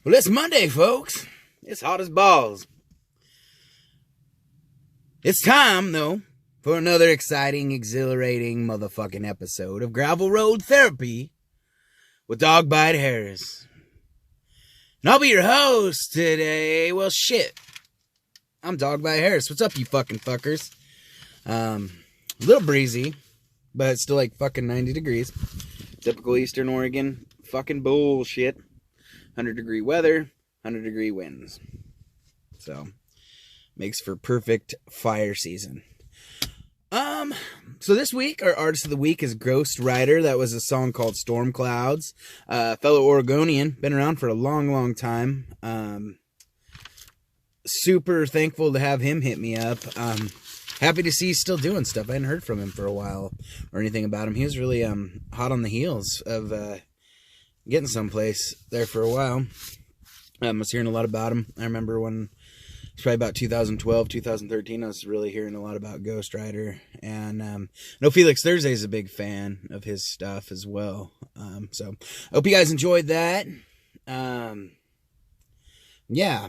Well, it's Monday, folks. It's hot as balls. It's time, though, for another exciting, exhilarating motherfucking episode of Gravel Road Therapy with Dogbite Harris. And I'll be your host today. Well, shit. I'm Dogbite Harris. What's up, you fucking fuckers? A little breezy, but it's still like fucking 90 degrees. Typical Eastern Oregon fucking bullshit. 100-degree weather, 100-degree winds. So, makes for perfect fire season. So this week, our artist of the week is GHOSTWRITER. That was a song called Storm Clouds. Fellow Oregonian, been around for a long, long time. Super thankful to have him hit me up. Happy to see he's still doing stuff. I hadn't heard from him for a while or anything about him. He was really hot on the heels of getting someplace there for a while. I was hearing a lot about him. I remember when it's probably about 2012, 2013, I was really hearing a lot about GHOSTWRITER. And I know Felix Thursday is a big fan of his stuff as well. So I hope you guys enjoyed that. Yeah,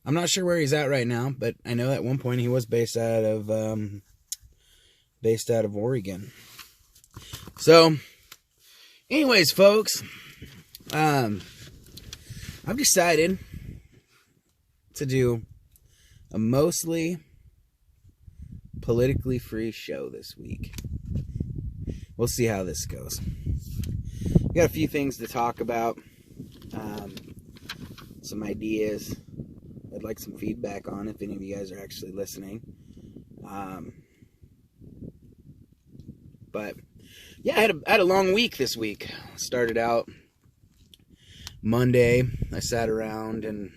I'm not sure where he's at right now, but I know at one point he was based out of Oregon. So, anyways, folks, I've decided to do a mostly politically free show this week. We'll see how this goes. We got a few things to talk about, some ideas. I'd like some feedback on if any of you guys are actually listening. But yeah, I had a long week this week. Started out Monday. I sat around and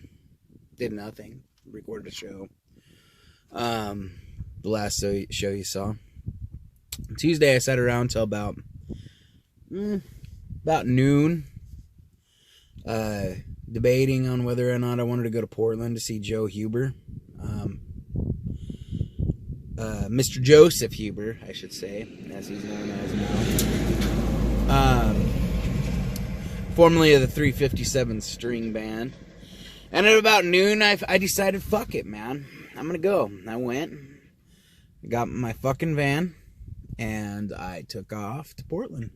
did nothing. Recorded a show. The last show you saw. Tuesday I sat around till about noon. Debating on whether or not I wanted to go to Portland to see Joe Huber. Mr. Joseph Huber, I should say, as he's known as now. Formerly of the 357 String Band. And at about noon, I decided, fuck it, man. I'm going to go. I went, got my fucking van, and I took off to Portland.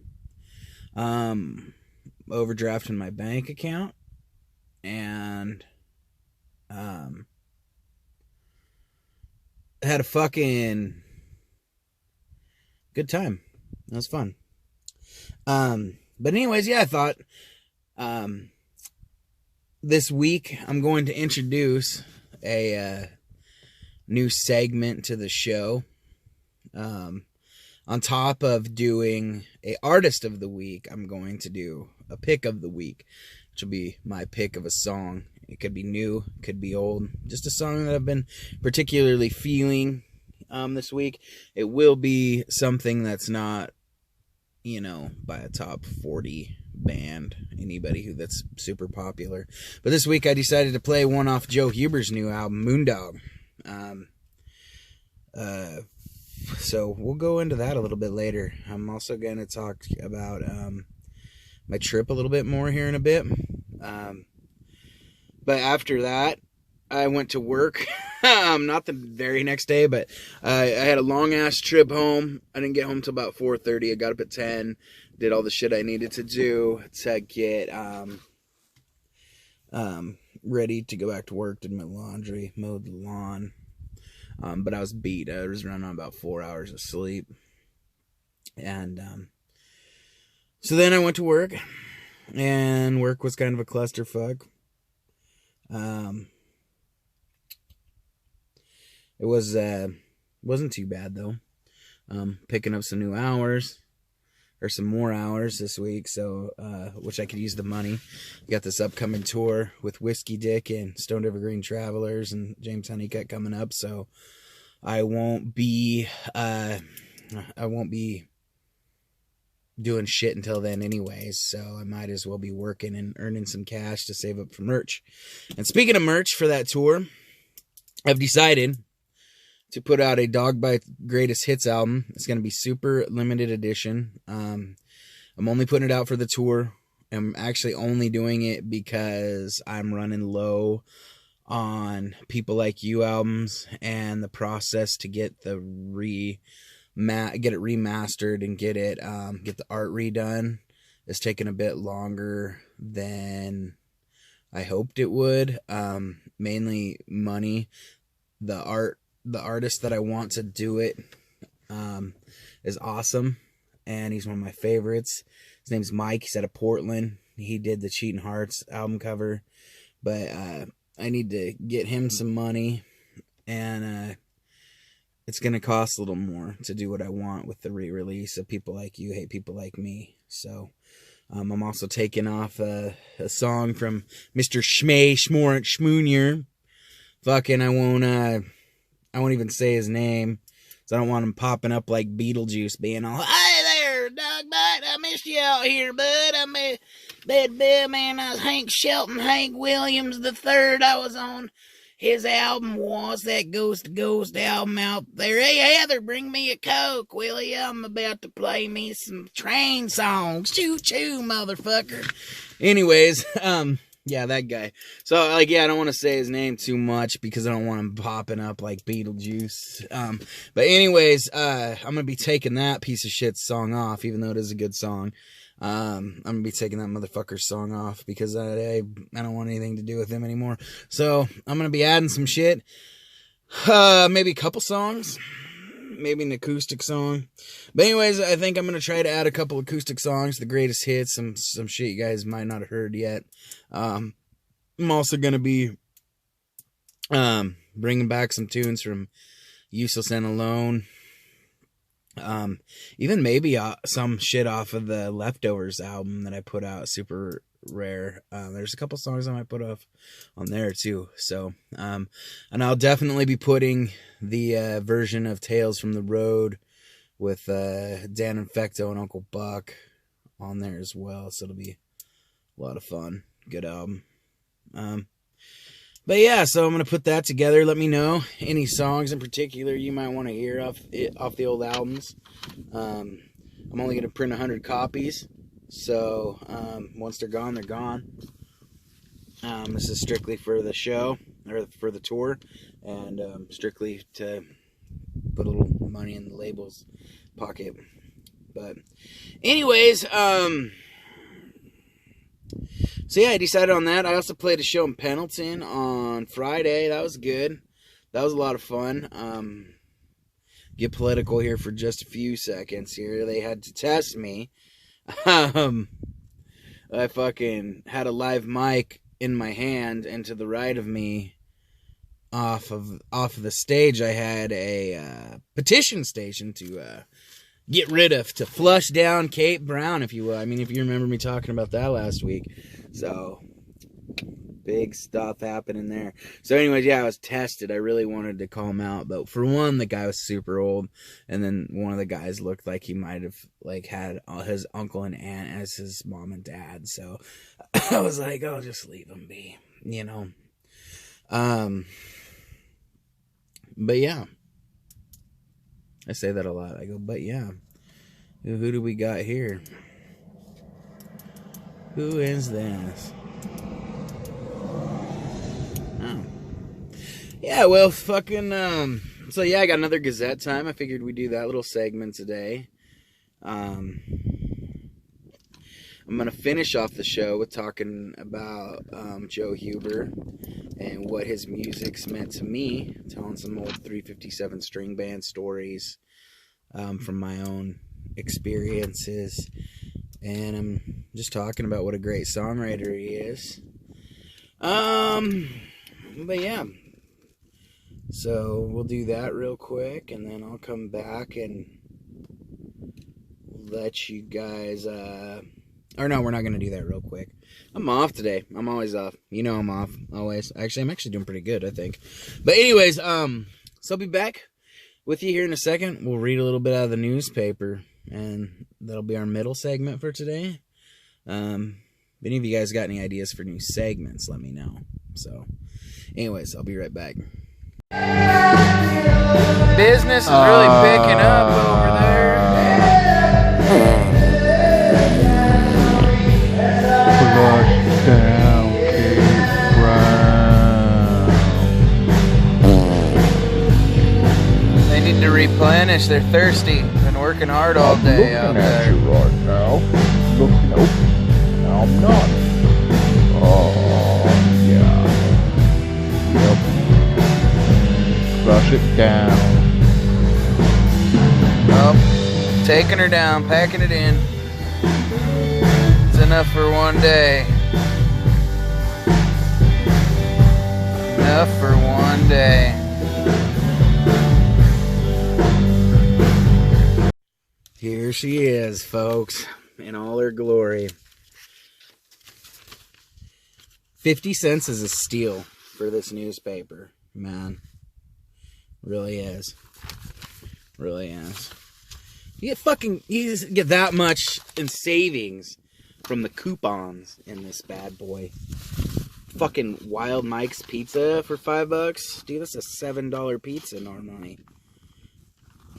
Overdrafted my bank account, and had a fucking good time. That was fun. But anyways, yeah, I thought this week I'm going to introduce a new segment to the show. On top of doing a artist of the week, I'm going to do a pick of the week, which will be my pick of a song. It could be new, could be old, just a song that I've been particularly feeling this week. It will be something that's not, by a top 40 band, anybody that's super popular. But this week I decided to play one off Joe Huber's new album, Moondog. So we'll go into that a little bit later. I'm also going to talk about my trip a little bit more here in a bit. But after that, I went to work. Not the very next day, but I had a long-ass trip home. I didn't get home till about 4:30. I got up at 10, did all the shit I needed to do to get ready to go back to work, did my laundry, mowed the lawn. But I was beat. I was running on about 4 hours of sleep. And so then I went to work, and work was kind of a clusterfuck. It wasn't too bad though. Picking up some new hours, or some more hours this week, so which I could use the money. Got this upcoming tour with Whiskey Dick and Stoned Evergreen Travelers and James Honeycutt coming up, so I won't be doing shit until then anyways, so I might as well be working and earning some cash to save up for merch. And speaking of merch for that tour, I've decided to put out a Dogbite Greatest Hits album. It's going to be super limited edition. I'm only putting it out for the tour. am actually only doing it because I'm running low on People Like You albums, and the process to get get it remastered and get the art redone is taking a bit longer than I hoped it would. Mainly money. The artist that I want to do it is awesome, and he's one of my favorites. His name's Mike. He's out of Portland. He did the Cheatin' Hearts album cover, but I need to get him some money, and it's going to cost a little more to do what I want with the re-release of People Like You Hate People Like Me. So I'm also taking off a song from Mr. Schmoonier. Fucking, I won't even say his name, so I don't want him popping up like Beetlejuice, being all, "Hey there, Dogbite, I missed you out here, bud. Man, I was Hank Williams the Third. I was on his album once, that Ghost to Ghost album out there. Hey, Heather, bring me a Coke, will ya? I'm about to play me some train songs. Choo-choo, motherfucker." Anyways, yeah, that guy. So, I don't want to say his name too much because I don't want him popping up like Beetlejuice. But anyways, I'm going to be taking that piece of shit song off, even though it is a good song. I'm going to be taking that motherfucker's song off because I don't want anything to do with him anymore. So, I'm going to be adding some shit. Maybe a couple songs. Maybe an acoustic song. But anyways, I think I'm going to try to add a couple acoustic songs, the greatest hits, some shit you guys might not have heard yet. I'm also going to be bringing back some tunes from Useless and Alone. Even maybe some shit off of the Leftovers album that I put out, Super Rare. There's a couple songs I might put off on there too. So, and I'll definitely be putting the version of Tales from the Road with Dan Infecto and Uncle Buck on there as well. So it'll be a lot of fun. Good album. But yeah, so I'm going to put that together. Let me know any songs in particular you might want to hear off the old albums. I'm only going to print 100 copies. So once they're gone, they're gone. This is strictly for the show, or for the tour, and strictly to put a little money in the label's pocket. But anyways, so yeah, I decided on that. I also played a show in Pendleton on Friday. That was good. That was a lot of fun. Get political here for just a few seconds here. They had to test me. I fucking had a live mic in my hand, and to the right of me, off of the stage, I had a petition station to get rid of, to flush down Kate Brown, if you will. I mean, if you remember me talking about that last week. So, big stuff happening there. So anyways, yeah, I was tested. I really wanted to call him out, but for one, the guy was super old, and then one of the guys looked like he might have had his uncle and aunt as his mom and dad. So I was like, I'll just leave him be, you know. But yeah, I say that a lot. I go, but yeah, who do we got here? Who is this? Oh. Yeah, well, fucking, so yeah, I got another Gazette time. I figured we'd do that little segment today. I'm going to finish off the show with talking about Joe Huber and what his music's meant to me, telling some old 357 string band stories from my own experiences. And I'm just talking about what a great songwriter he is. But yeah. So we'll do that real quick, and then I'll come back and let you guys, or no, we're not going to do that real quick. I'm off today. I'm always off. You know I'm off, always. Actually, I'm actually doing pretty good, I think. But anyways, so I'll be back with you here in a second. We'll read a little bit out of the newspaper, and that'll be our middle segment for today. If any of you guys got any ideas for new segments, let me know. So, anyways, I'll be right back. Business is really picking up over there. finished. They're thirsty. Been working hard all day out there. I'm looking at you right now. Look, nope. Now I'm not. Oh, yeah. Yep. Flush it down. Oh, taking her down, packing it in. It's enough for one day. Enough for one day. Here she is, folks, in all her glory. 50 cents is a steal for this newspaper, man. Really is. Really is. You just get that much in savings from the coupons in this bad boy. Fucking Wild Mike's Pizza for $5. Dude, that's a $7 pizza normally.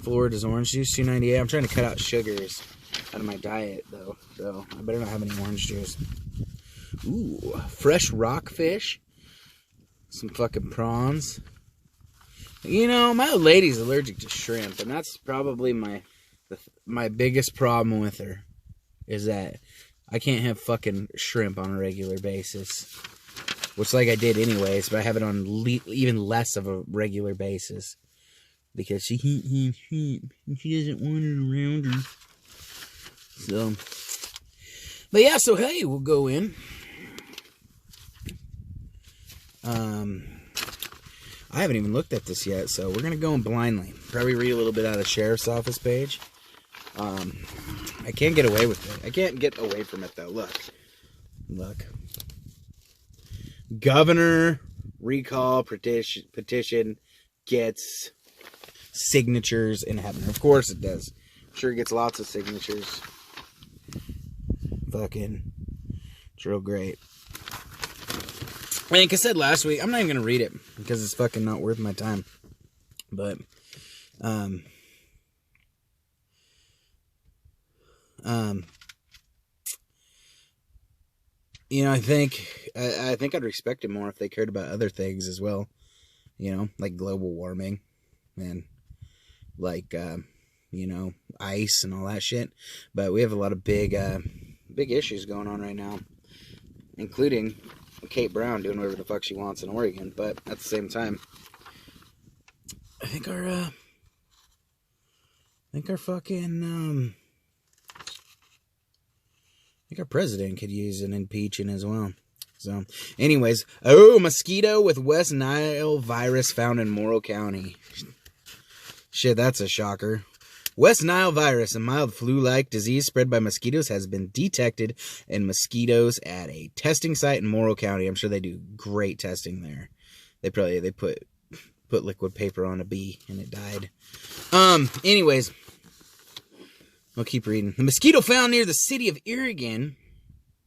Florida's orange juice, $2.98. I'm trying to cut out sugars out of my diet, though, so I better not have any orange juice. Ooh, fresh rockfish. Some fucking prawns. You know, my old lady's allergic to shrimp, and that's probably my biggest problem with her, is that I can't have fucking shrimp on a regular basis. Which, like, I did anyways, but I have it on even less of a regular basis. Because she can't have shrimp, and she doesn't want it around her. So, but yeah, so hey, we'll go in. I haven't even looked at this yet, so we're gonna go in blindly. Probably read a little bit out of the sheriff's office page. I can't get away with it. I can't get away from it though. Look. Governor recall petition gets signatures in heaven. Of course it does. I'm sure it gets lots of signatures. Fucking, it's real great. Like I said last week, I'm not even gonna read it because it's fucking not worth my time. But, you know, I think I'd respect it more if they cared about other things as well. You know, like global warming and like, you know, ice and all that shit. But we have a lot of big issues going on right now, including Kate Brown doing whatever the fuck she wants in Oregon. But at the same time, I think our president could use an impeaching as well. So, anyways, mosquito with West Nile virus found in Morrow County. Shit, that's a shocker. West Nile virus, a mild flu-like disease spread by mosquitoes, has been detected in mosquitoes at a testing site in Morrow County. I'm sure they do great testing there. They put liquid paper on a bee and it died. Anyways, I'll keep reading. The mosquito found near the city of Oregon,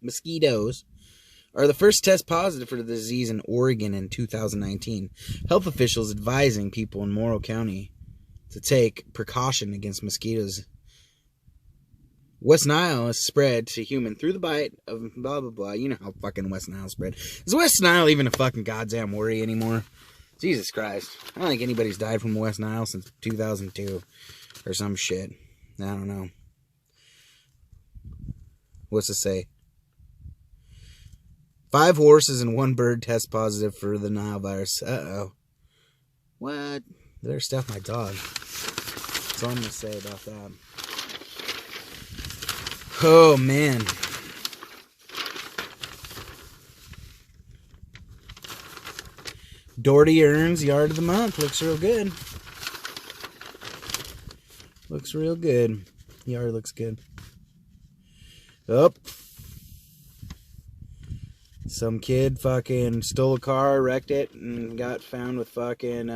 mosquitoes, are the first test positive for the disease in Oregon in 2019. Health officials advising people in Morrow County to take precaution against mosquitoes. West Nile is spread to human through the bite of blah, blah, blah. You know how fucking West Nile spread. Is West Nile even a fucking goddamn worry anymore? Jesus Christ. I don't think anybody's died from West Nile since 2002 or some shit. I don't know. What's it say? 5 horses and 1 bird test positive for the Nile virus. Uh-oh. What? Better stuff my dog. That's all I'm going to say about that. Oh, man. Doherty earns Yard of the Month. Looks real good. Looks real good. Yard looks good. Oh. Some kid fucking stole a car, wrecked it, and got found with fucking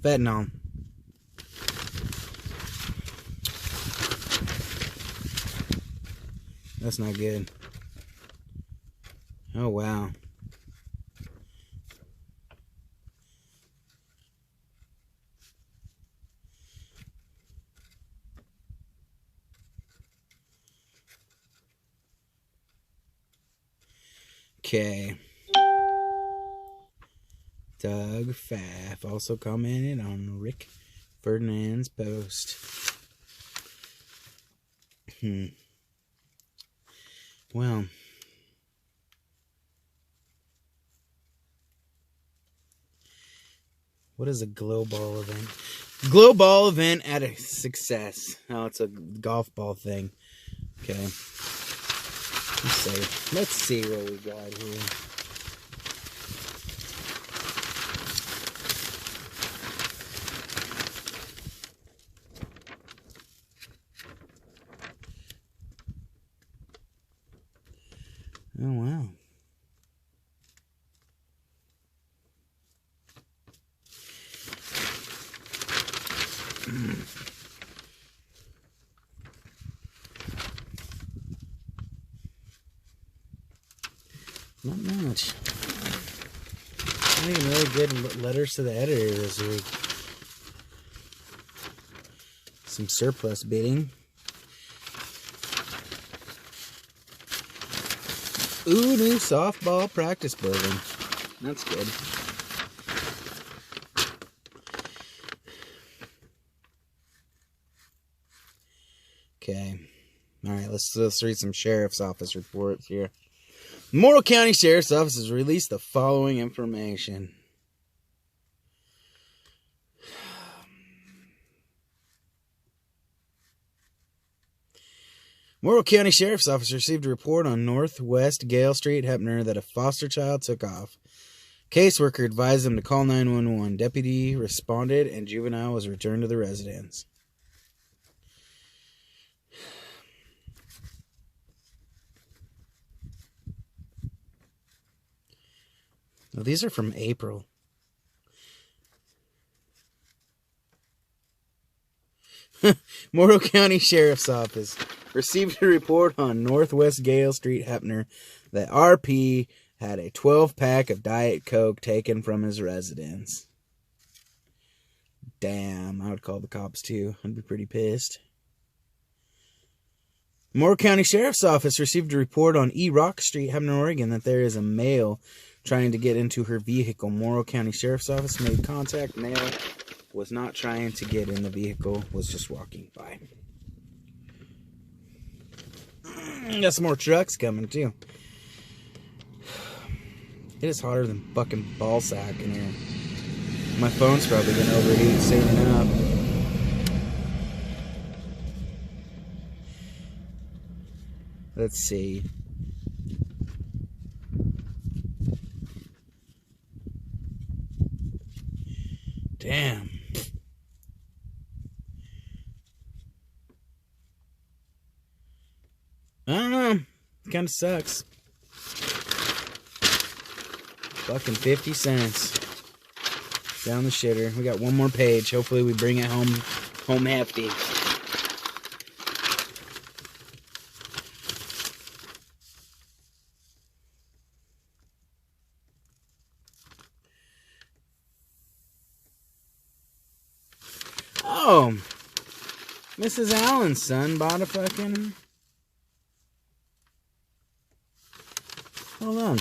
fentanyl. That's not good. Oh, wow. Okay. Doug Pfaff also commented on Rick Ferdinand's Post. Well. What is a glow ball event? Glow ball event at a success. Oh, it's a golf ball thing. Okay. Let's see what we got here. Oh, wow. Not much. Not even really good letters to the editor this week. Some surplus bidding. Ooh, new softball practice building. That's good. Okay. Alright, let's read some sheriff's office reports here. Morrill County Sheriff's Office has released the following information. Morrill County Sheriff's Office received a report on Northwest Gale Street, Heppner, that a foster child took off. Caseworker advised them to call 911. Deputy responded, and juvenile was returned to the residence. Well, these are from April. Morrill County Sheriff's Office received a report on Northwest Gale Street, Heppner, that RP had a 12-pack of Diet Coke taken from his residence. Damn, I would call the cops too. I'd be pretty pissed. Morrill County Sheriff's Office received a report on E. Rock Street, Heppner, Oregon, that there is a male trying to get into her vehicle. Morrill County Sheriff's Office made contact. Male was not trying to get in the vehicle, was just walking by. Got some more trucks coming too. It is hotter than fucking ballsack in here. My phone's probably gonna overheat soon enough. Let's see. Damn. I don't know. It kind of sucks. Fucking 50 cents. Down the shitter. We got one more page. Hopefully we bring it home hefty. Oh, Mrs. Allen's son bought a fucking... Hold on.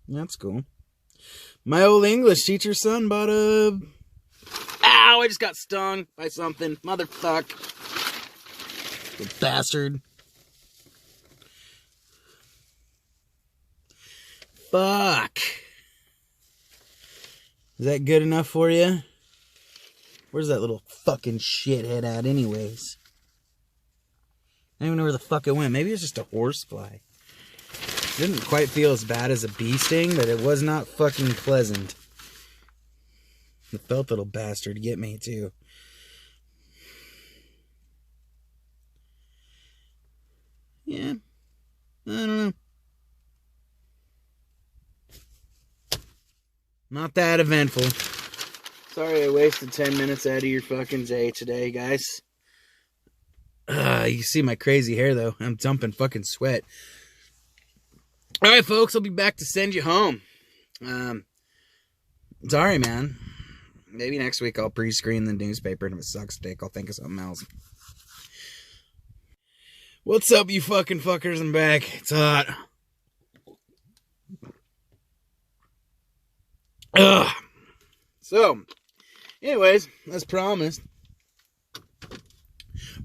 That's cool. My old English teacher's son bought a... Ow, I just got stung by something. Motherfuck. You bastard. Fuck. Is that good enough for you? Where's that little fucking shithead at anyways? I don't even know where the fuck it went. Maybe it's just a horsefly. Didn't quite feel as bad as a bee sting, but it was not fucking pleasant. The felt little bastard get me too. Yeah. I don't know. Not that eventful. Sorry I wasted 10 minutes out of your fucking day today, guys. You see my crazy hair though. I'm dumping fucking sweat. Alright, folks, I'll be back to send you home. Sorry, man. Maybe next week I'll pre-screen the newspaper, and if it sucks dick, I'll think of something else. What's up, you fucking fuckers? I'm back. It's hot. Ugh. So, anyways, as promised,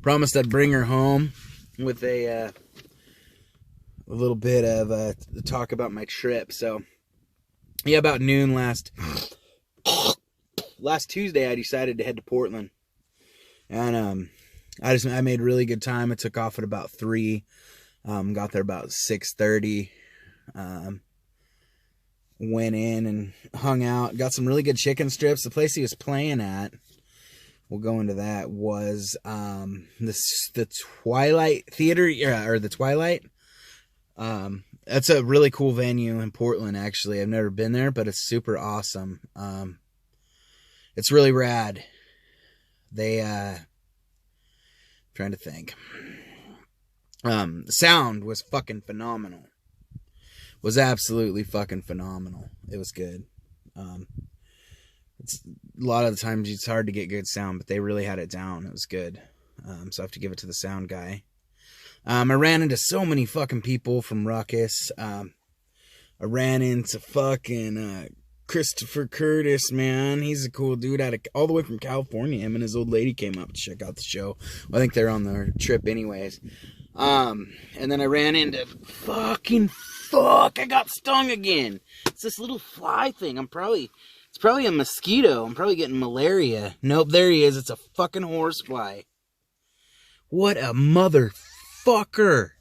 I'd bring her home with a little bit of talk about my trip. So, yeah, about noon last Tuesday, I decided to head to Portland, and I made really good time. I took off at about 3, got there about 6:30. Went in and hung out, got some really good chicken strips. The place he was playing at, we'll go into that, was the Twilight Theater, or the Twilight. That's a really cool venue in Portland, actually. I've never been there, but it's super awesome. It's really rad. They trying to think. The sound was fucking phenomenal. Was absolutely fucking phenomenal. It was good. It's a lot of the times it's hard to get good sound, but they really had it down. It was good. So I have to give it to the sound guy. I ran into so many fucking people from Ruckus. I ran into fucking Christopher Curtis, man. He's a cool dude all the way from California. Him and his old lady came up to check out the show. Well, I think they're on their trip anyways. And then I ran into I got stung again. It's this little fly thing. It's probably a mosquito. I'm probably getting malaria. Nope, there he is. It's a fucking horsefly. What a motherfucker.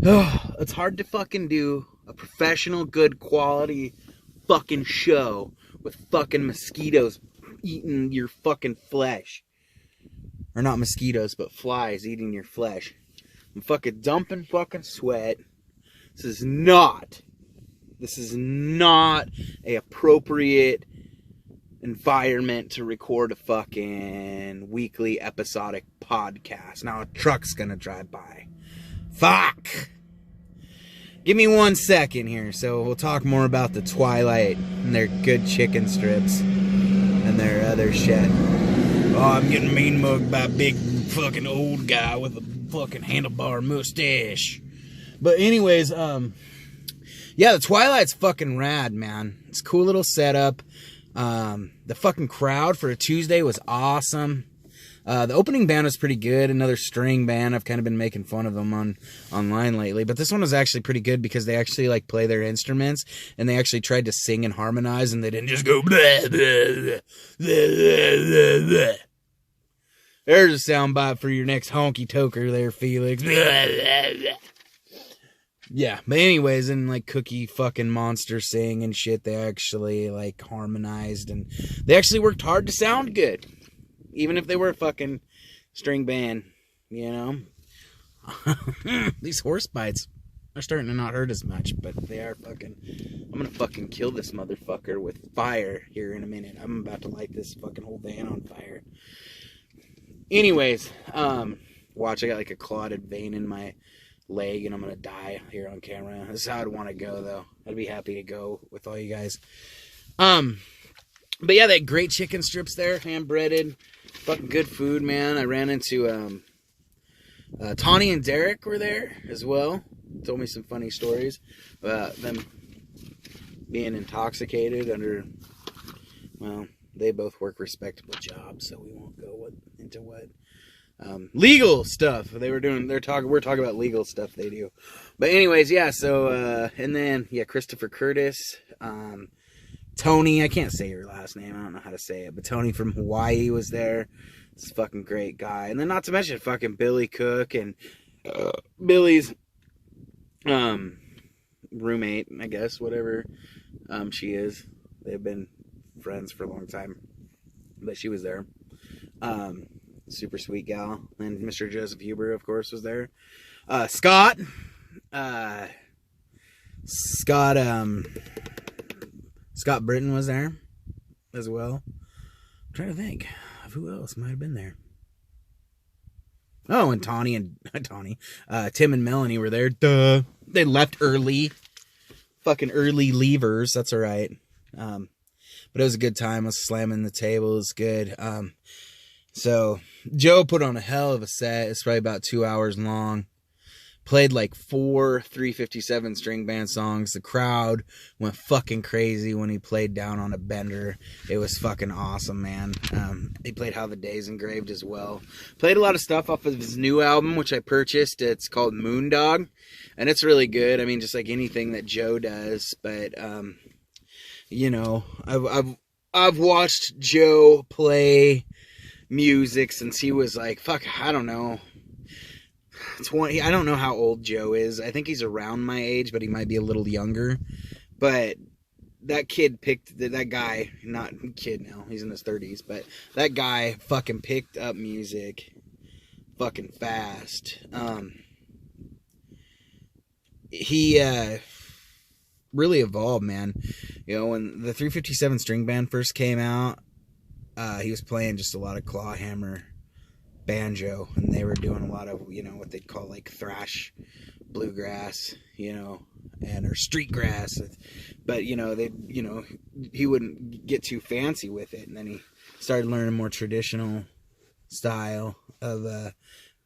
Oh, it's hard to fucking do a professional, good quality fucking show with fucking mosquitoes eating your fucking flesh. Or not mosquitoes, but flies eating your flesh. I'm fucking dumping fucking sweat. This is not a appropriate environment to record a fucking weekly episodic podcast. Now a truck's gonna drive by. Fuck! Give me 1 second here, so we'll talk more about the Twilight and their good chicken strips and their other shit. Oh, I'm getting mean mugged by a big fucking old guy with a fucking handlebar mustache. But anyways, yeah, the Twilight's fucking rad, man. It's a cool little setup. The fucking crowd for a Tuesday was awesome. The opening band was pretty good. Another string band. I've kind of been making fun of them online lately, but this one was actually pretty good because they actually like play their instruments and they actually tried to sing and harmonize and they didn't just go blah, blah, blah, blah, blah, blah. There's a soundbite for your next honky toker there, Felix. Blah, blah, blah. Yeah, but anyways, and like Cookie fucking Monster sing and shit, they actually like harmonized and they actually worked hard to sound good. Even if they were a fucking string band, you know? These horse bites are starting to not hurt as much, but they are fucking... I'm gonna fucking kill this motherfucker with fire here in a minute. I'm about to light this fucking whole van on fire. Anyways, watch, I got like a clotted vein in my leg and I'm gonna die here on camera. This is how I'd want to go, though. I'd be happy to go with all you guys. But yeah, they had great chicken strips there, hand-breaded. Fucking good food, man. I ran into, Tawny and Derek were there as well. Told me some funny stories about them being intoxicated under, well, they both work respectable jobs, so we won't go into what legal stuff they were doing. We're talking about legal stuff they do. But anyways, yeah, so, and then, yeah, Christopher Curtis, Tony, I can't say your last name, I don't know how to say it, but Tony from Hawaii was there. This fucking great guy. And then not to mention fucking Billy Cook and Billy's roommate, I guess, whatever she is. They've been friends for a long time. But she was there. Super sweet gal. And Mr. Joseph Huber, of course, was there. Scott Britton was there as well. I'm trying to think of who else might have been there. Oh, and Tim and Melanie were there. Duh. They left early. Fucking early leavers. That's all right. But But it was a good time. I was slamming the table. It was good. So Joe put on a hell of a set. It's probably about 2 hours long. Played like 4 357 string band songs. The crowd went fucking crazy when he played Down on a Bender. It was fucking awesome, man. He played How the Day's Engraved as well. Played a lot of stuff off of his new album, which I purchased. It's called Moondog, and it's really good. I mean, just like anything that Joe does. But you know, I've watched Joe play music since he was like, fuck, I don't know, 20. I don't know how old Joe is. I think he's around my age, but he might be a little younger. But that kid picked, that guy, not kid now, he's in his 30s, but that guy fucking picked up music fucking fast. He really evolved, man. You know, when the 357 string band first came out, he was playing just a lot of clawhammer banjo, and they were doing a lot of, you know, what they'd call like thrash bluegrass, you know, and or street grass. But you know, they, you know, he wouldn't get too fancy with it, and then he started learning more traditional style of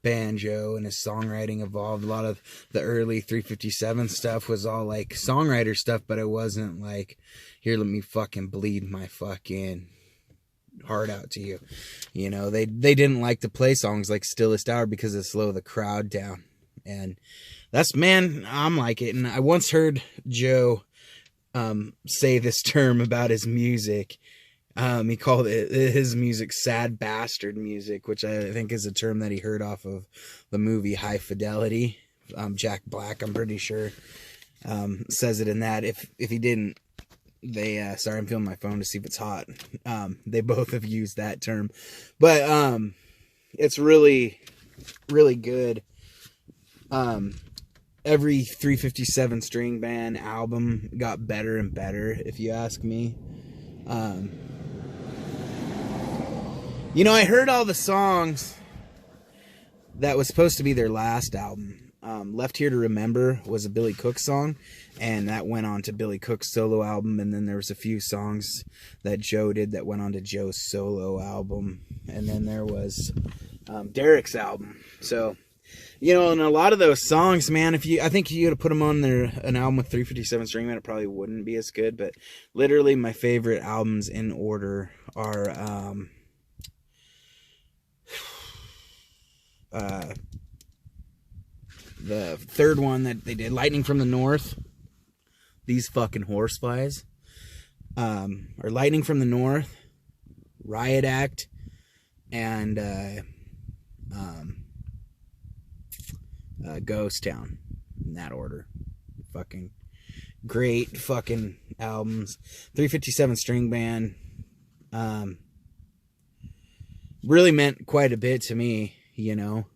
banjo, and his songwriting evolved. A lot of the early 357 stuff was all like songwriter stuff, but it wasn't like, here, let me fucking bleed my fucking heart out to you. You know, they didn't like to play songs like Stillest Hour because it slowed the crowd down. And that's, man, I'm like it. And I once heard Joe say this term about his music. He called his music sad bastard music, which I think is a term that he heard off of the movie High Fidelity. Jack Black, I'm pretty sure, says it in that. If he didn't, they sorry, I'm feeling my phone to see if it's hot. They both have used that term, but it's really, really good. Every 357 string band album got better and better, if you ask me. You know, I heard all the songs that was supposed to be their last album. Left Here to Remember was a Billy Cook song, and that went on to Billy Cook's solo album. And then there was a few songs that Joe did that went on to Joe's solo album. And then there was Derek's album. So, you know, and a lot of those songs, man, I think you had to put them on an album with 357 string band, it probably wouldn't be as good. But literally my favorite albums in order are the third one that they did, Lightning from the North. These fucking horseflies. Or Lightning from the North, Riot Act, and Ghost Town, in that order. Fucking great fucking albums. 357 string band really meant quite a bit to me, you know.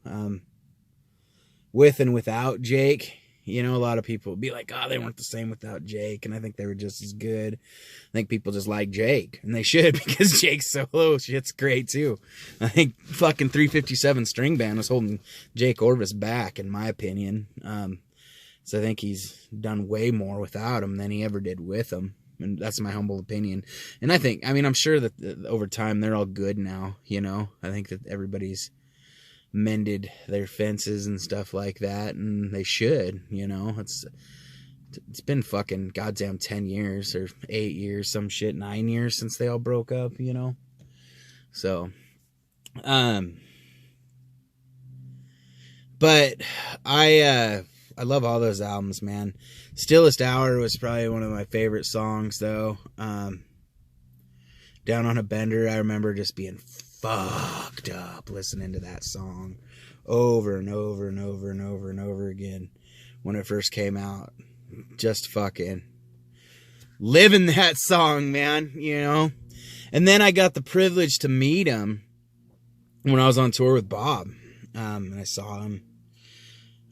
With and without Jake, you know, a lot of people would be like, oh, they weren't the same without Jake, and I think they were just as good. I think people just like Jake, and they should, because Jake's solo shit's great too. I think fucking 357 string band was holding Jake Orvis back, in my opinion. So I think he's done way more without him than he ever did with him, and that's my humble opinion. And I think, I mean, I'm sure that over time they're all good now, you know. I think that everybody's mended their fences and stuff like that, and they should, you know. It's been fucking goddamn 10 years or 8 years, some shit, 9 years since they all broke up, you know. So but I love all those albums, man. Stillest Hour was probably one of my favorite songs, though. Down on a Bender, I remember just being fucked up listening to that song over and over and over and over and over again when it first came out. Just fucking living that song, man, you know. And then I got the privilege to meet him when I was on tour with Bob, and I saw him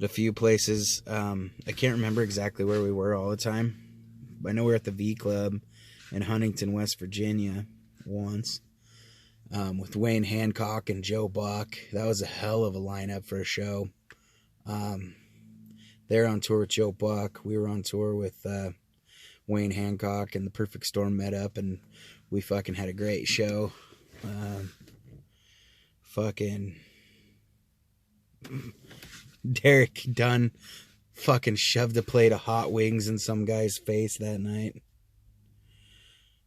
at a few places. I can't remember exactly where we were all the time, but I know we were at the V Club in Huntington, West Virginia once. With Wayne Hancock and Joe Buck. That was a hell of a lineup for a show. They're on tour with Joe Buck. We were on tour with Wayne Hancock, and the Perfect Storm met up, and we fucking had a great show. Fucking Derek Dunn fucking shoved a plate of hot wings in some guy's face that night.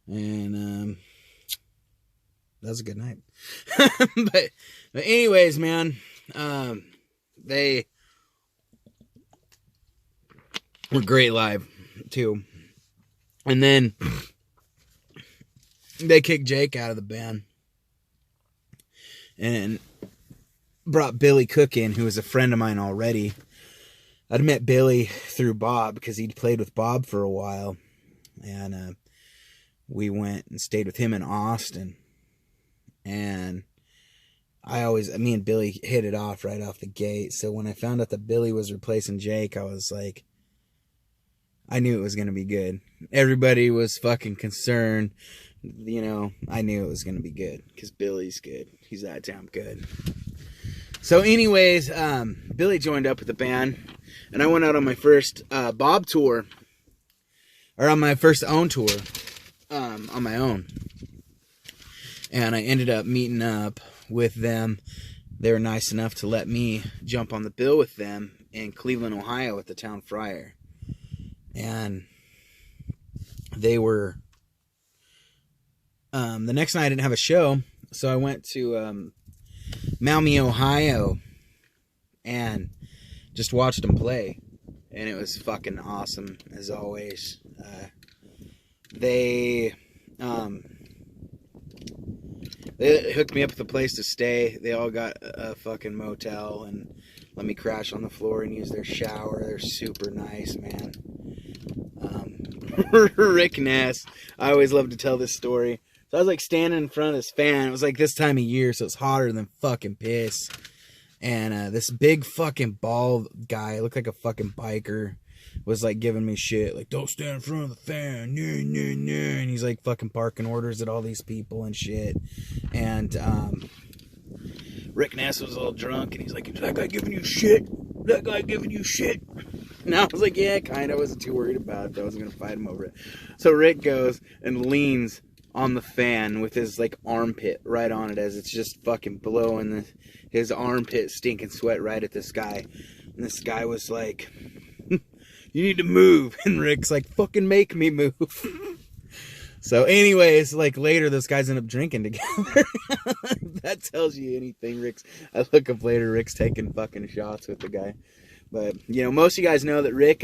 And that was a good night. but anyways, man, they were great live too. And then they kicked Jake out of the band and brought Billy Cook in, who was a friend of mine already. I'd met Billy through Bob because he'd played with Bob for a while. And we went and stayed with him in Austin. And me and Billy hit it off right off the gate. So when I found out that Billy was replacing Jake, I was like, I knew it was going to be good. Everybody was fucking concerned. You know, I knew it was going to be good because Billy's good. He's that damn good. So anyways, Billy joined up with the band, and I went out on my first Bob tour, or on my first own tour, on my own. And I ended up meeting up with them. They were nice enough to let me jump on the bill with them in Cleveland, Ohio at the Town Friar. And they were, the next night I didn't have a show, so I went to Maumee, Ohio, and just watched them play. And it was fucking awesome, as always. They hooked me up with a place to stay. They all got a fucking motel and let me crash on the floor and use their shower. They're super nice, man. Rick Ness, I always love to tell this story. So I was like standing in front of this fan. It was like this time of year, so it's hotter than fucking piss. And this big fucking bald guy, looked like a fucking biker, was like giving me shit, like, don't stand in front of the fan, and he's like fucking barking orders at all these people and shit. And Rick Ness was all drunk, and he's like, is that guy giving you shit? That guy giving you shit? And I was like, yeah, kind of. I wasn't too worried about it. I wasn't going to fight him over it. So Rick goes and leans on the fan with his, like, armpit right on it as it's just fucking blowing his armpit stinking sweat right at this guy. And this guy was like, you need to move. And Rick's like, fucking make me move. So anyways, like, later, those guys end up drinking together. That tells you anything. I look up later, Rick's taking fucking shots with the guy. But, you know, most of you guys know that Rick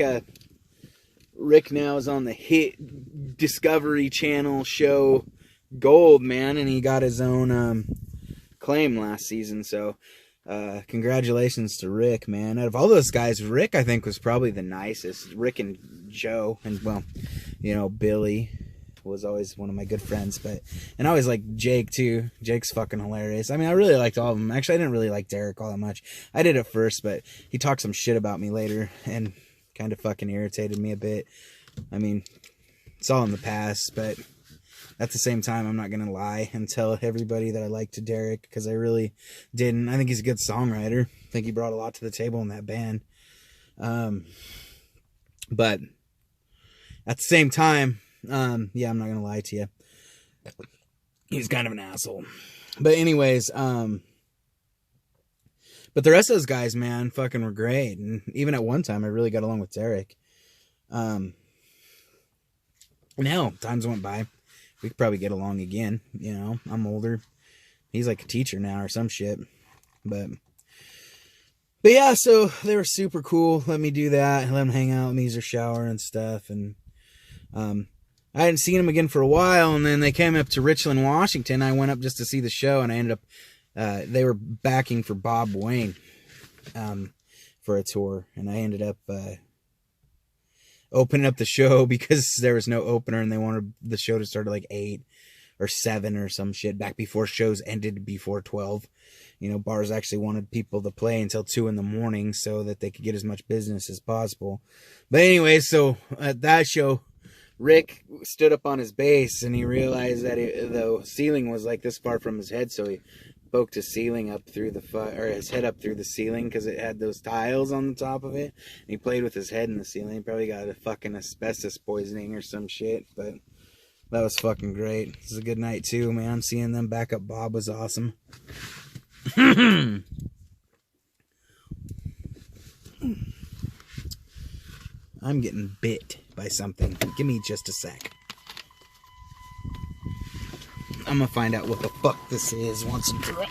now is on the hit Discovery Channel show Gold, man, and he got his own claim last season. So, congratulations to Rick, man. Out of all those guys, Rick, I think, was probably the nicest. Rick and Joe, and, well, you know, Billy was always one of my good friends, and I always like Jake too. Jake's fucking hilarious. I mean, I really liked all of them. Actually, I didn't really like Derek all that much. I did at first, but he talked some shit about me later and kind of fucking irritated me a bit. I mean, it's all in the past, but at the same time, I'm not gonna lie and tell everybody that I liked Derek, because I really didn't. I think he's a good songwriter. I think he brought a lot to the table in that band. But at the same time, yeah, I'm not gonna lie to you. He's kind of an asshole. But anyways, but the rest of those guys, man, fucking were great. And even at one time, I really got along with Derek. And hell, times went by. We could probably get along again. You know, I'm older. He's like a teacher now or some shit. But yeah, so they were super cool. Let me do that. Let them hang out with me, use their shower and stuff. And, I hadn't seen them again for a while, and then they came up to Richland, Washington. I went up just to see the show, and I ended up, they were backing for Bob Wayne, for a tour, and I ended up, opening up the show because there was no opener, and they wanted the show to start at like 8 or 7 or some shit, back before shows ended before 12. You know, bars actually wanted people to play until 2 in the morning so that they could get as much business as possible. But anyway, so at that show, Rick stood up on his bass, and he realized that the ceiling was like this far from his head, so he poked his ceiling up through his head up through the ceiling, because it had those tiles on the top of it. And he played with his head in the ceiling. He probably got a fucking asbestos poisoning or some shit. But That was fucking great. This is a good night too, man. Seeing them back up Bob was awesome. I'm getting bit by something. Give me just a sec. I'm gonna find out what the fuck this is once and for all.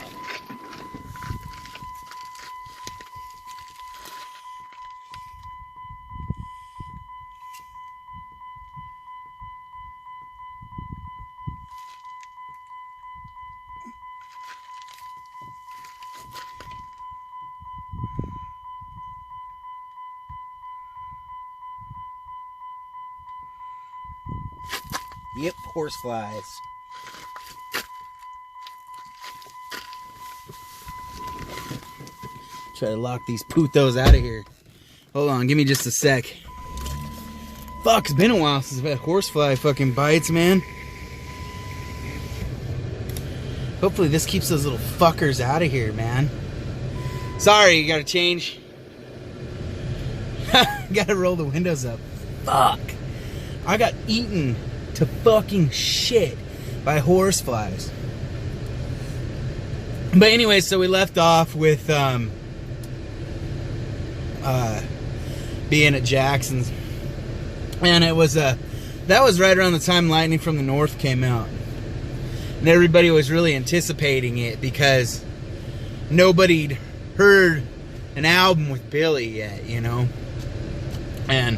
Yep, horseflies. Try to lock these putos out of here. Hold on, give me just a sec. Fuck, it's been a while since I've had horsefly fucking bites, man. Hopefully this keeps those little fuckers out of here, man. Sorry, you gotta change. Gotta roll the windows up. Fuck. I got eaten to fucking shit by horseflies. But anyway, so we left off with being at Jackson's, and it was that was right around the time Lightning from the North came out, and everybody was really anticipating it because nobody'd heard an album with Billy yet, you know, and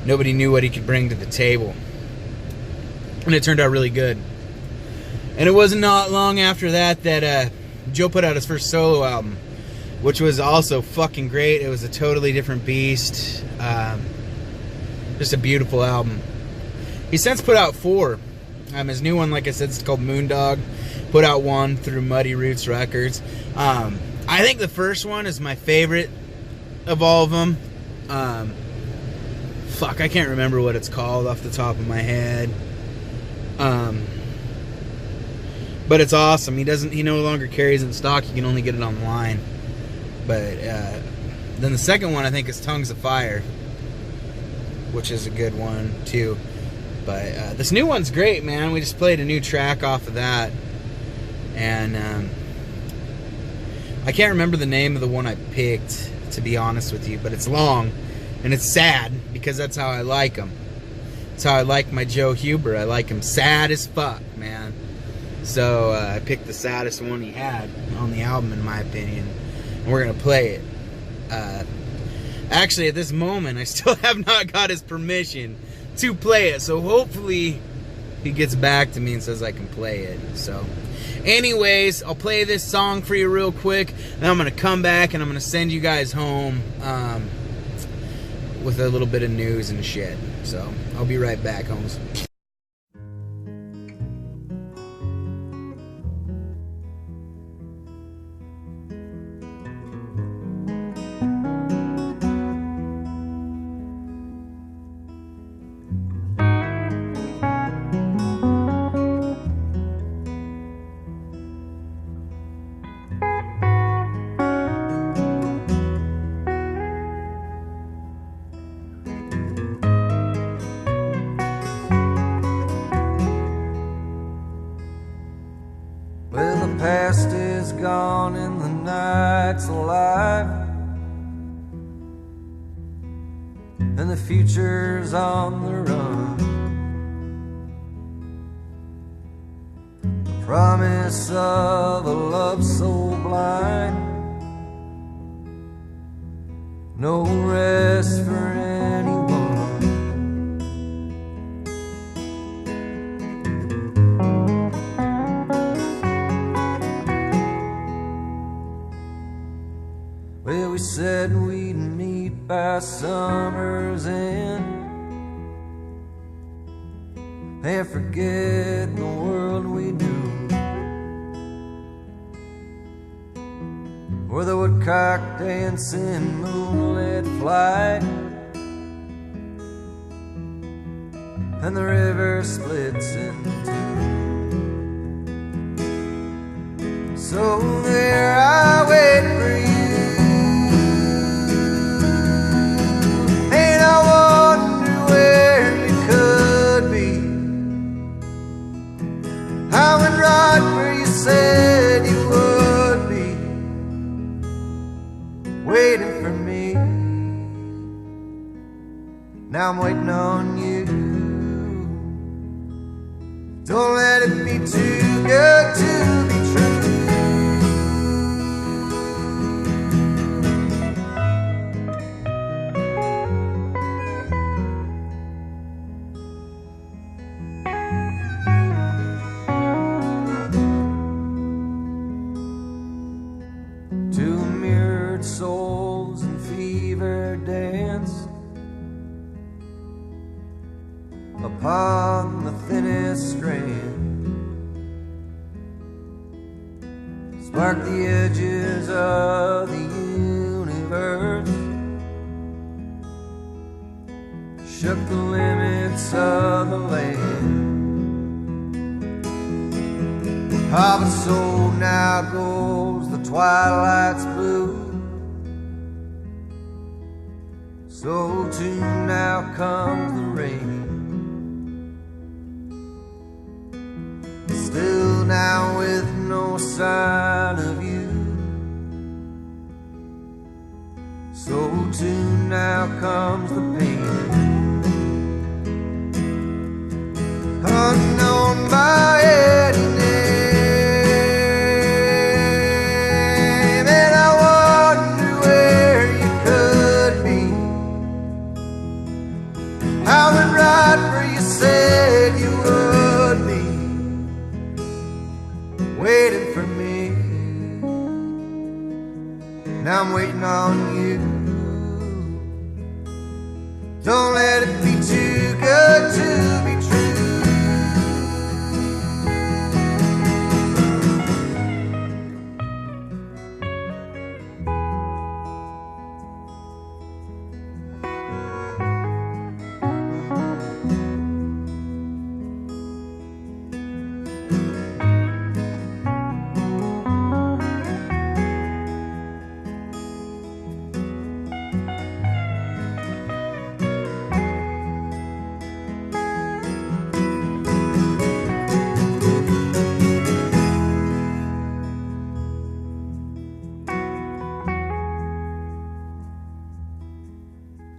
nobody knew what he could bring to the table. And it turned out really good. And it wasn't not long after that that Joe put out his first solo album, which was also fucking great. It was a totally different beast. Just a beautiful album. He's since put out 4. His new one, like I said, is called Moondog. Put out 1 through Muddy Roots Records. I think the first one is my favorite of all of them. Fuck, I can't remember what it's called off the top of my head. But it's awesome. He no longer carries it in stock. You can only get it online. But then the second one I think is Tongues of Fire, which is a good one too. But this new one's great, man. We just played a new track off of that, and I can't remember the name of the one I picked, to be honest with you, but it's long and it's sad because that's how I like them. That's how I like my Joe Huber. I like him sad as fuck, man. So I picked the saddest one he had on the album, in my opinion, and we're gonna play it. Actually, at this moment, I still have not got his permission to play it, so hopefully he gets back to me and says I can play it. So anyways, I'll play this song for you real quick, and I'm gonna come back and I'm gonna send you guys home with a little bit of news and shit. So I'll be right back, homes. Past is gone and the night's alive, and the future's on the run. The promise of a love so blind, no rest for anyone. Well, we said we'd meet by summer's end and forget the world we knew, where the woodcock dancing, moonlit flight, and the river splits in two. So there I wait for you, me. Now I'm waiting on you. Don't let it be too good to be true. Two mirrored souls in fever dance upon the thinnest strand. Spark the edges of the universe, shook the limits of the land. Ah, but so now goes the twilight's blue, so too now comes the rain. Still now with no sign of you, so too now comes the pain. Unknown by any name, and I wonder where you could be. How and right where you said you would be, waiting for me. Now I'm waiting on you. Don't let it be too good to be true.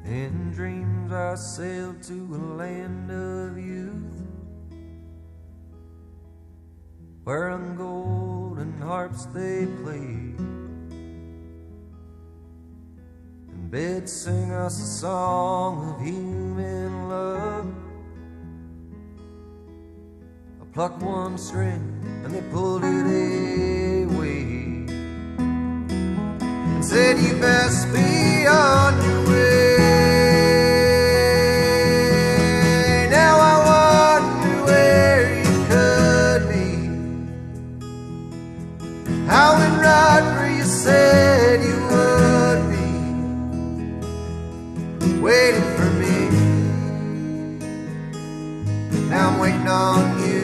In dreams I sailed to a land of youth, where on golden harps they played, and bid sing us a song of human love. I plucked one string and they pulled it away, and said you best be on your way. How and right where you said you would be, waiting for me. Now I'm waiting on you.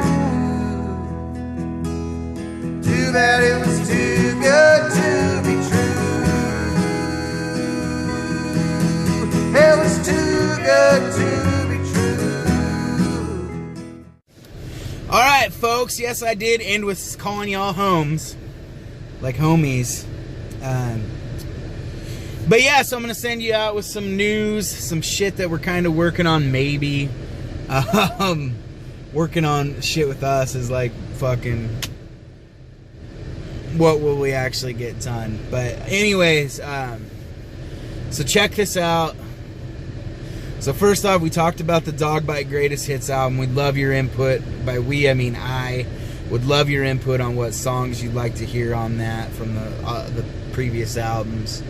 Too bad it was too good to be true. It was too good to be true. Alright, folks, yes, I did end with calling y'all homes. Like homies. But yeah, so I'm going to send you out with some news, some shit that we're kind of working on, maybe. Working on shit with us is like fucking, what will we actually get done? But anyways, so check this out. So first off, we talked about the Dog Bite Greatest Hits album. We'd love your input. By we, I mean I. Would love your input on what songs you'd like to hear on that from the previous albums.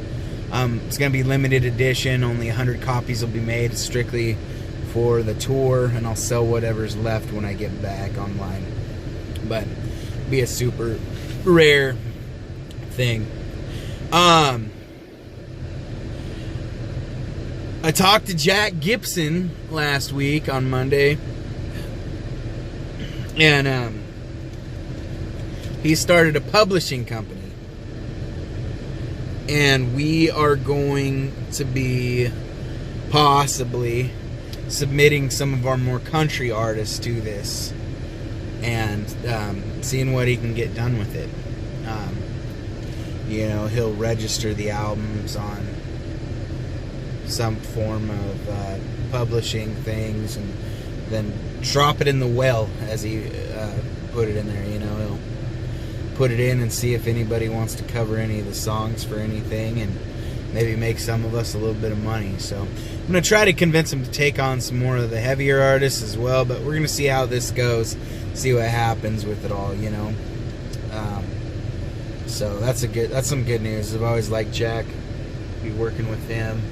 It's going to be limited edition. Only 100 copies will be made strictly for the tour, and I'll sell whatever's left when I get back online. But it'll be a super rare thing. I talked to Jack Gibson last week on Monday, and he started a publishing company, and we are going to be possibly submitting some of our more country artists to this and seeing what he can get done with it. You know, he'll register the albums on some form of publishing things, and then drop it in the well, as he put it in there. You know, he'll put it in and see if anybody wants to cover any of the songs for anything, and maybe make some of us a little bit of money. So I'm going to try to convince him to take on some more of the heavier artists as well, but we're going to see how this goes, see what happens with it all, you know. So that's some good news. I've always liked Jack, be working with him.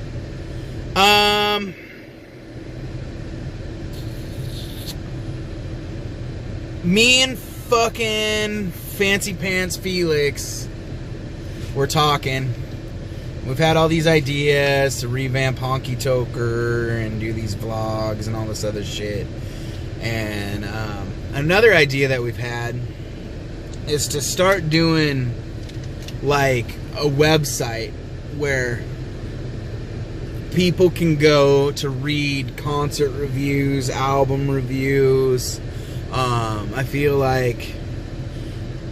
Me and fucking Fancy Pants Felix, we're talking. We've had all these ideas to revamp Honky Toker and do these vlogs and all this other shit. And another idea that we've had is to start doing like a website where people can go to read concert reviews, album reviews. I feel like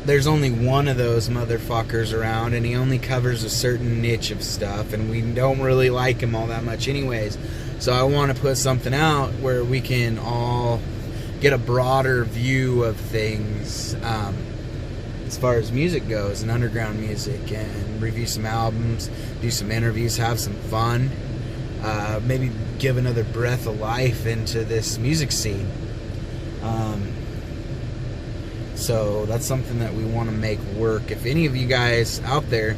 there's only one of those motherfuckers around, and he only covers a certain niche of stuff, and we don't really like him all that much anyways. So I want to put something out where we can all get a broader view of things, as far as music goes, and underground music, and review some albums, do some interviews, have some fun, maybe give another breath of life into this music scene. So that's something that we want to make work. If any of you guys out there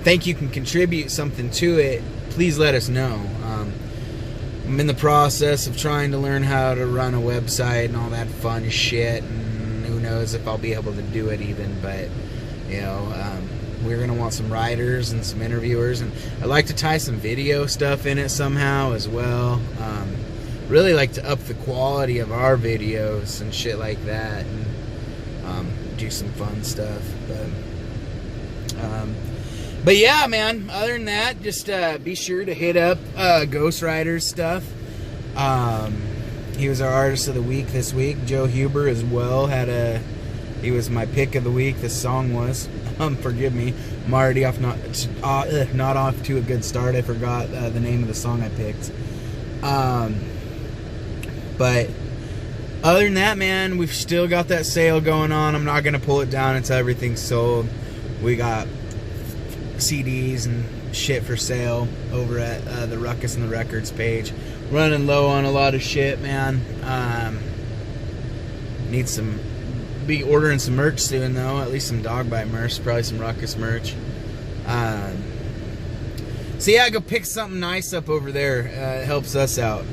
think you can contribute something to it, please let us know. I'm in the process of trying to learn how to run a website and all that fun shit, and who knows if I'll be able to do it even, but you know, we're going to want some writers and some interviewers, and I'd like to tie some video stuff in it somehow as well. Really like to up the quality of our videos and shit like that, and do some fun stuff. But yeah, man, other than that, just be sure to hit up GHOSTWRITER's stuff. He was our artist of the week this week. Joe Huber as well he was my pick of the week. This song was, forgive me, I'm already off not off to a good start. I forgot the name of the song I picked. But other than that, man, we've still got that sale going on. I'm not going to pull it down until everything's sold. We got CDs and shit for sale over at the Ruckus and the Records page. Running low on a lot of shit, man. Be ordering some merch soon, though. At least some Dogbite merch. Probably some Ruckus merch. So yeah, go pick something nice up over there. It helps us out.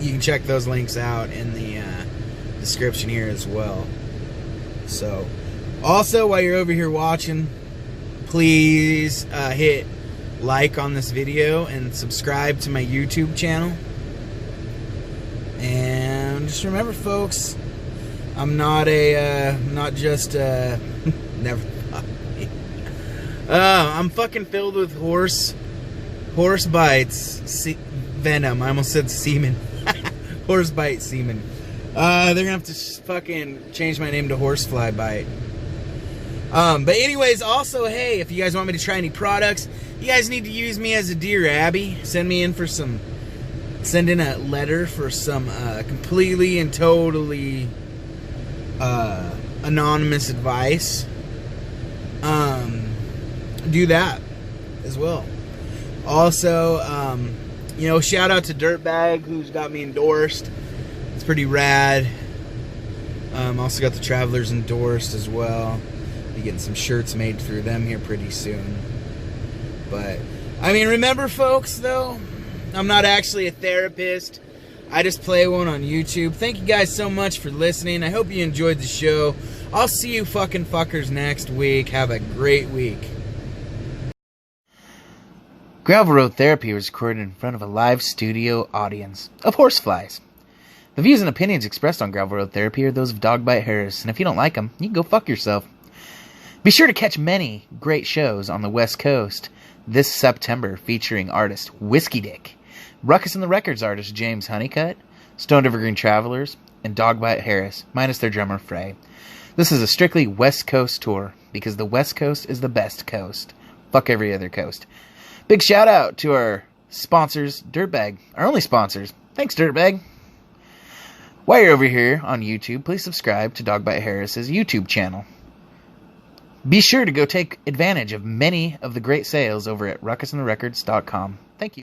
You can check those links out in the description here as well. So, also, while you're over here watching, please hit like on this video and subscribe to my YouTube channel. And just remember, folks, I'm not just never. I'm fucking filled with horse bites, venom. I almost said semen. Horse bite semen. They're gonna have to fucking change my name to Horsefly Bite. But anyways, also, hey, if you guys want me to try any products, you guys need to use me as a Dear Abby. Send in a letter for some completely and totally anonymous advice. Do that as well. Also, shout out to Dirtbag, who's got me endorsed. It's pretty rad. Also got the Travelers endorsed as well. Be getting some shirts made through them here pretty soon. But, I mean, remember, folks, though, I'm not actually a therapist. I just play one on YouTube. Thank you guys so much for listening. I hope you enjoyed the show. I'll see you fucking fuckers next week. Have a great week. Gravel Road Therapy was recorded in front of a live studio audience of horseflies. The views and opinions expressed on Gravel Road Therapy are those of Dogbite Harris, and if you don't like them, you can go fuck yourself. Be sure to catch many great shows on the West Coast this September featuring artist Whiskey Dick, Ruckus and the Records artist James Honeycutt, Stoned Evergreen Travelers, and Dogbite Harris, minus their drummer Frey. This is a strictly West Coast tour, because the West Coast is the best coast. Fuck every other coast. Big shout out to our sponsors, Dirtbag, our only sponsors. Thanks, Dirtbag. While you're over here on YouTube, please subscribe to Dogbite Harris's YouTube channel. Be sure to go take advantage of many of the great sales over at ruckusintherecords.com. Thank you.